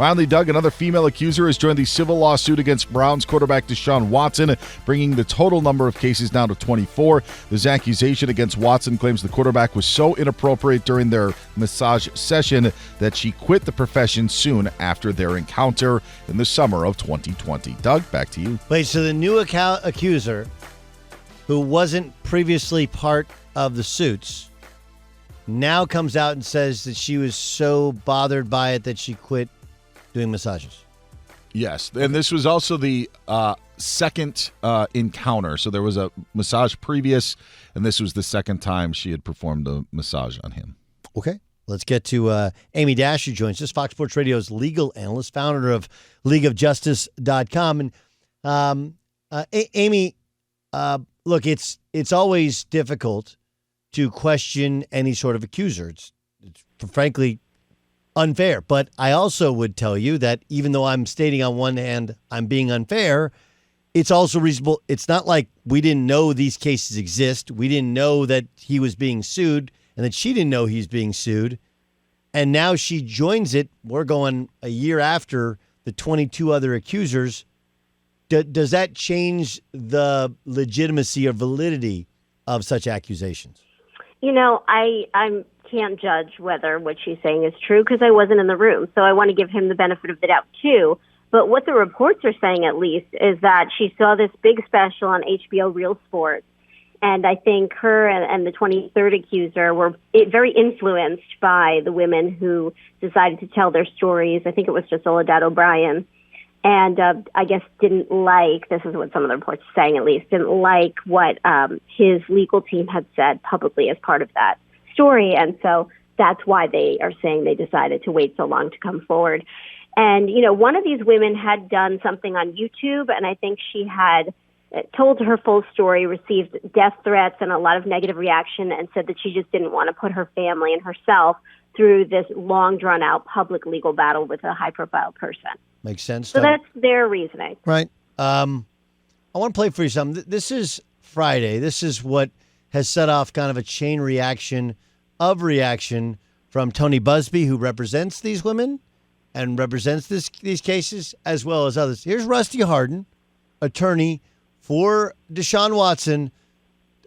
Finally, Doug, another female accuser has joined the civil lawsuit against Browns quarterback Deshaun Watson, bringing the total number of cases down to 24. This accusation against Watson claims the quarterback was so inappropriate during their massage session that she quit the profession soon after their encounter in the summer of 2020. Doug, back to you. Wait, so the new accuser, who wasn't previously part of the suits, now comes out and says that she was so bothered by it that she quit doing massages. Yes, and this was also the second encounter. So there was a massage previous, and this was the second time she had performed a massage on him. Okay, let's get to Amy Dash, who joins us, Fox Sports Radio's legal analyst, founder of LeagueOfJustice.com. And Amy, look, it's always difficult to question any sort of accuser. It's frankly unfair. But I also would tell you that even though I'm stating on one hand I'm being unfair, it's also reasonable. It's not like we didn't know these cases exist. We didn't know that he was being sued and that she didn't know he's being sued. And now she joins it. We're going a year after the 22 other accusers. Does that change the legitimacy or validity of such accusations? You know, I can't judge whether what she's saying is true because I wasn't in the room. So I want to give him the benefit of the doubt, too. But what the reports are saying, at least, is that she saw this big special on HBO Real Sports. And I think her and the 23rd accuser were very influenced by the women who decided to tell their stories. I think it was just Soledad O'Brien. And I guess didn't like, this is what some of the reports are saying at least, didn't like what his legal team had said publicly as part of that story. And so that's why they are saying they decided to wait so long to come forward. And, you know, one of these women had done something on YouTube, and I think she had told her full story, received death threats and a lot of negative reaction, and said that she just didn't want to put her family and herself through this long, drawn-out public legal battle with a high-profile person. Makes sense. So that's their reasoning. Right. I want to play for you something. This is Friday. This is what has set off kind of a chain reaction from Tony Busby, who represents these women and represents these cases, as well as others. Here's Rusty Hardin, attorney for Deshaun Watson,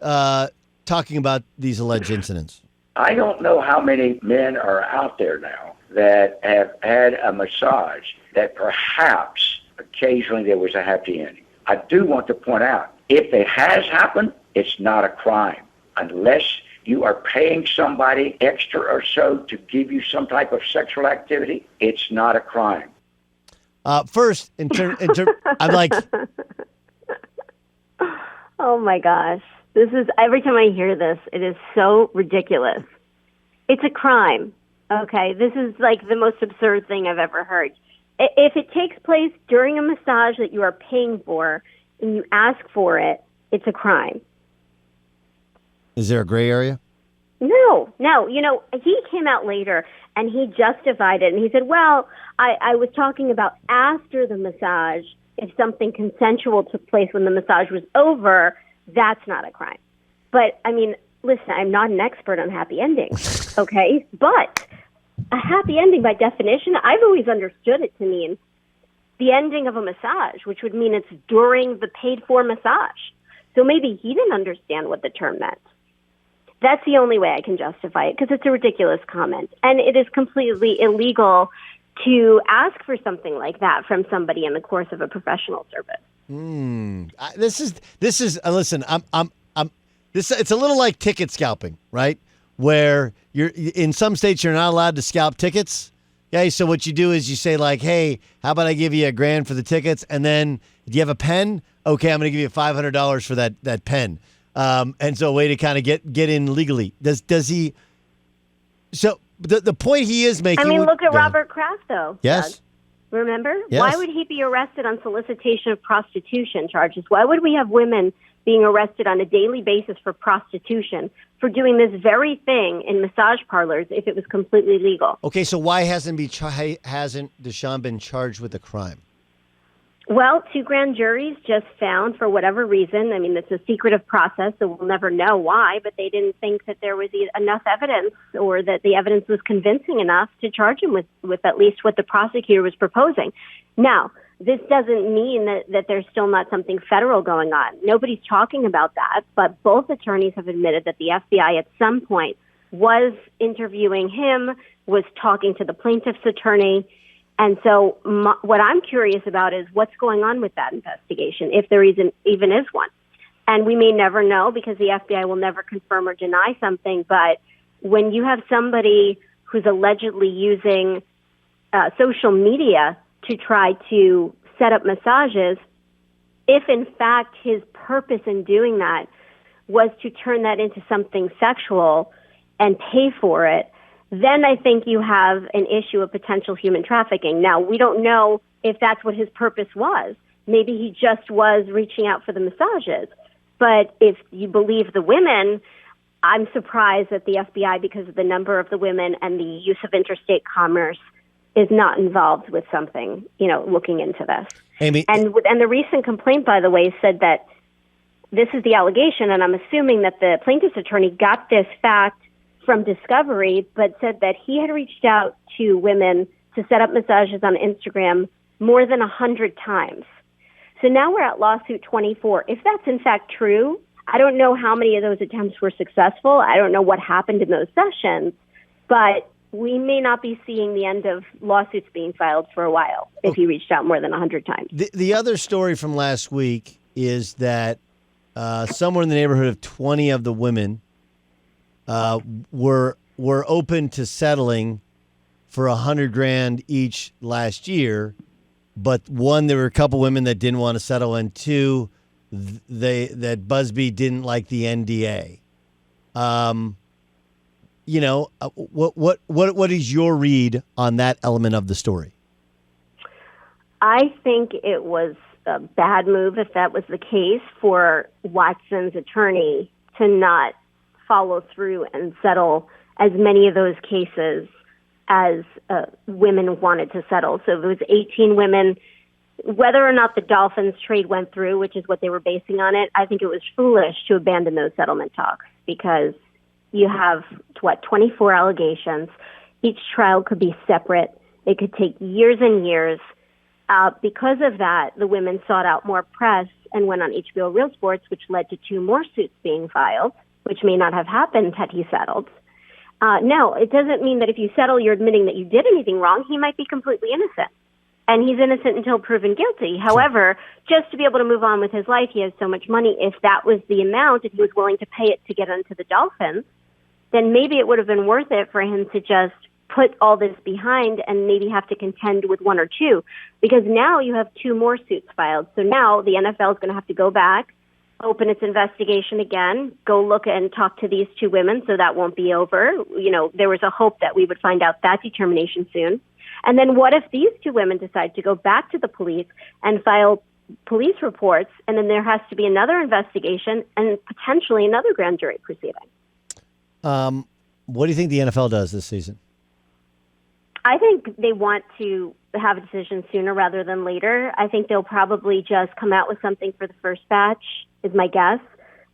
talking about these alleged incidents. I don't know how many men are out there now that have had a massage that perhaps occasionally there was a happy ending. I do want to point out, if it has happened, it's not a crime. Unless you are paying somebody extra or so to give you some type of sexual activity, it's not a crime. First, I'm like... Oh, my gosh. This is, every time I hear this, it is so ridiculous. It's a crime, okay? This is like the most absurd thing I've ever heard. If it takes place during a massage that you are paying for and you ask for it, it's a crime. Is there a gray area? No. You know, he came out later and he justified it. And he said, well, I was talking about after the massage. If something consensual took place when the massage was over, that's not a crime. But, I mean, listen, I'm not an expert on happy endings, okay? But a happy ending, by definition, I've always understood it to mean the ending of a massage, which would mean it's during the paid-for massage. So maybe he didn't understand what the term meant. That's the only way I can justify it, because it's a ridiculous comment. And it is completely illegal to ask for something like that from somebody in the course of a professional service. This is listen, it's a little like ticket scalping, right? Where you're in some states you're not allowed to scalp tickets. Okay, so what you do is you say like, hey, how about I give you $1,000 for the tickets, and then do you have a pen? Okay, I'm going to give you $500 for that pen. And so a way to kind of get in legally. Does he? So the point he is making. I mean, look at Robert Kraft, though. Yes. Doug. Remember? Yes. Why would he be arrested on solicitation of prostitution charges? Why would we have women being arrested on a daily basis for prostitution for doing this very thing in massage parlors if it was completely legal? Okay, so why hasn't Deshaun been charged with a crime? Well, two grand juries just found, for whatever reason, I mean, it's a secretive process, so we'll never know why, but they didn't think that there was enough evidence or that the evidence was convincing enough to charge him with at least what the prosecutor was proposing. Now, this doesn't mean that there's still not something federal going on. Nobody's talking about that, but both attorneys have admitted that the FBI at some point was interviewing him, was talking to the plaintiff's attorney. And so what I'm curious about is what's going on with that investigation, if there even is one. And we may never know because the FBI will never confirm or deny something. But when you have somebody who's allegedly using social media to try to set up massages, if in fact his purpose in doing that was to turn that into something sexual and pay for it, then I think you have an issue of potential human trafficking. Now, we don't know if that's what his purpose was. Maybe he just was reaching out for the massages. But if you believe the women, I'm surprised that the FBI, because of the number of the women and the use of interstate commerce, is not involved with something, looking into this. Amy, and the recent complaint, by the way, said that this is the allegation, and I'm assuming that the plaintiff's attorney got this fact from discovery, but said that he had reached out to women to set up massages on Instagram more than 100 times. So now we're at lawsuit 24. If that's in fact true, I don't know how many of those attempts were successful. I don't know what happened in those sessions, but we may not be seeing the end of lawsuits being filed for a while if he reached out more than 100 times. The other story from last week is that somewhere in the neighborhood of 20 of the women were open to settling for $100,000 each last year, but one, there were a couple women that didn't want to settle, and two, that Busby didn't like the NDA. What is your read on that element of the story? I think it was a bad move, if that was the case, for Watson's attorney to not follow through and settle as many of those cases as women wanted to settle. So it was 18 women. Whether or not the Dolphins trade went through, which is what they were basing on it, I think it was foolish to abandon those settlement talks because you have, 24 allegations. Each trial could be separate. It could take years and years. Because of that, the women sought out more press and went on HBO Real Sports, which led to 2 more suits being filed, which may not have happened had he settled. No, it doesn't mean that if you settle, you're admitting that you did anything wrong. He might be completely innocent, and he's innocent until proven guilty. However, just to be able to move on with his life, he has so much money. If that was the amount, if he was willing to pay it to get into the Dolphins, then maybe it would have been worth it for him to just put all this behind and maybe have to contend with 1 or 2, because now you have 2 more suits filed. So now the NFL is going to have to go back, open its investigation again, go look and talk to these 2 women, so that won't be over. There was a hope that we would find out that determination soon. And then what if these 2 women decide to go back to the police and file police reports, and then there has to be another investigation and potentially another grand jury proceeding? What do you think the NFL does this season? I think they want to have a decision sooner rather than later. I think they'll probably just come out with something for the first batch, is my guess,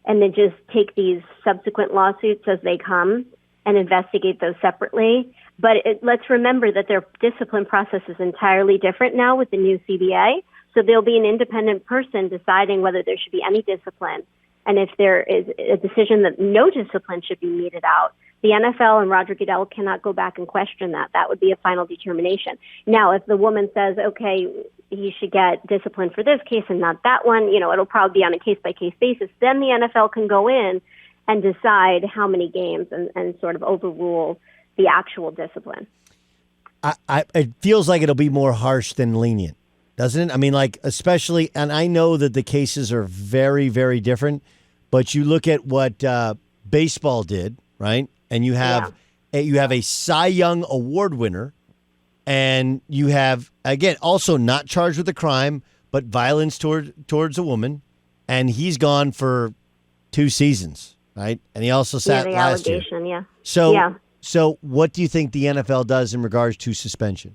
and then just take these subsequent lawsuits as they come and investigate those separately. But let's remember that their discipline process is entirely different now with the new CBA. So there'll be an independent person deciding whether there should be any discipline. And if there is a decision that no discipline should be meted out, the NFL and Roger Goodell cannot go back and question that. That would be a final determination. Now, if the woman says, okay, he should get discipline for this case and not that one, it'll probably be on a case-by-case basis. Then the NFL can go in and decide how many games and sort of overrule the actual discipline. It feels like it'll be more harsh than lenient, doesn't it? I mean, especially, and I know that the cases are very, very different, but you look at what baseball did, right? And you have a Cy Young Award winner, and you have, again, also not charged with a crime, but violence towards a woman, and he's gone for 2 seasons, right? And he also sat the last year. allegation, yeah. So what do you think the NFL does in regards to suspension?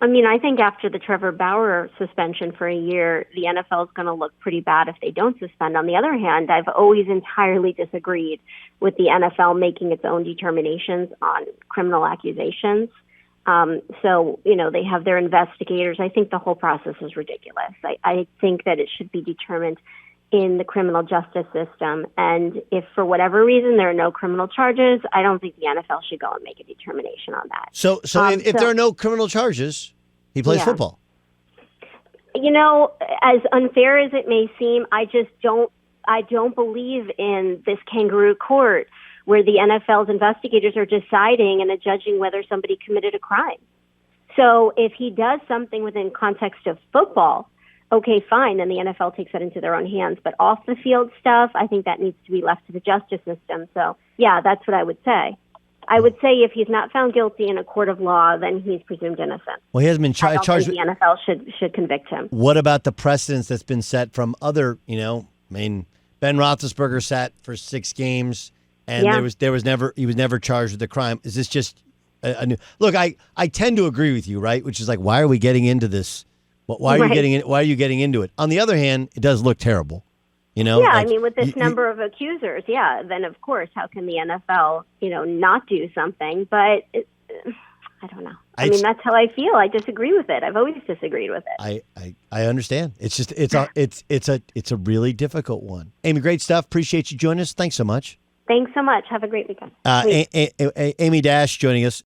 I mean, I think after the Trevor Bauer suspension for a year, the NFL is going to look pretty bad if they don't suspend. On the other hand, I've always entirely disagreed with the NFL making its own determinations on criminal accusations. So, they have their investigators. I think the whole process is ridiculous. I think that it should be determined in the criminal justice system. And if for whatever reason there are no criminal charges, I don't think the NFL should go and make a determination on that. So if there are no criminal charges, he plays football. As unfair as it may seem, I don't believe in this kangaroo court where the NFL's investigators are deciding and judging whether somebody committed a crime. So if he does something within context of football, okay, fine, then the NFL takes that into their own hands. But off the field stuff, I think that needs to be left to the justice system. So, yeah, that's what I would say. I would say if he's not found guilty in a court of law, then he's presumed innocent. Well, he hasn't been I don't charged. think the NFL should convict him. What about the precedence that's been set from other, Ben Roethlisberger sat for 6 games, and he was never charged with a crime. Is this just a new look? I tend to agree with you, right? Which is like, why are we getting into this? Why are you getting into it? On the other hand, it does look terrible. Yeah, with this number of accusers, then of course, how can the NFL, not do something? But I don't know. That's how I feel. I disagree with it. I've always disagreed with it. I understand. It's just it's a really difficult one. Amy, great stuff. Appreciate you joining us. Thanks so much. Thanks so much. Have a great weekend. Amy Dash joining us.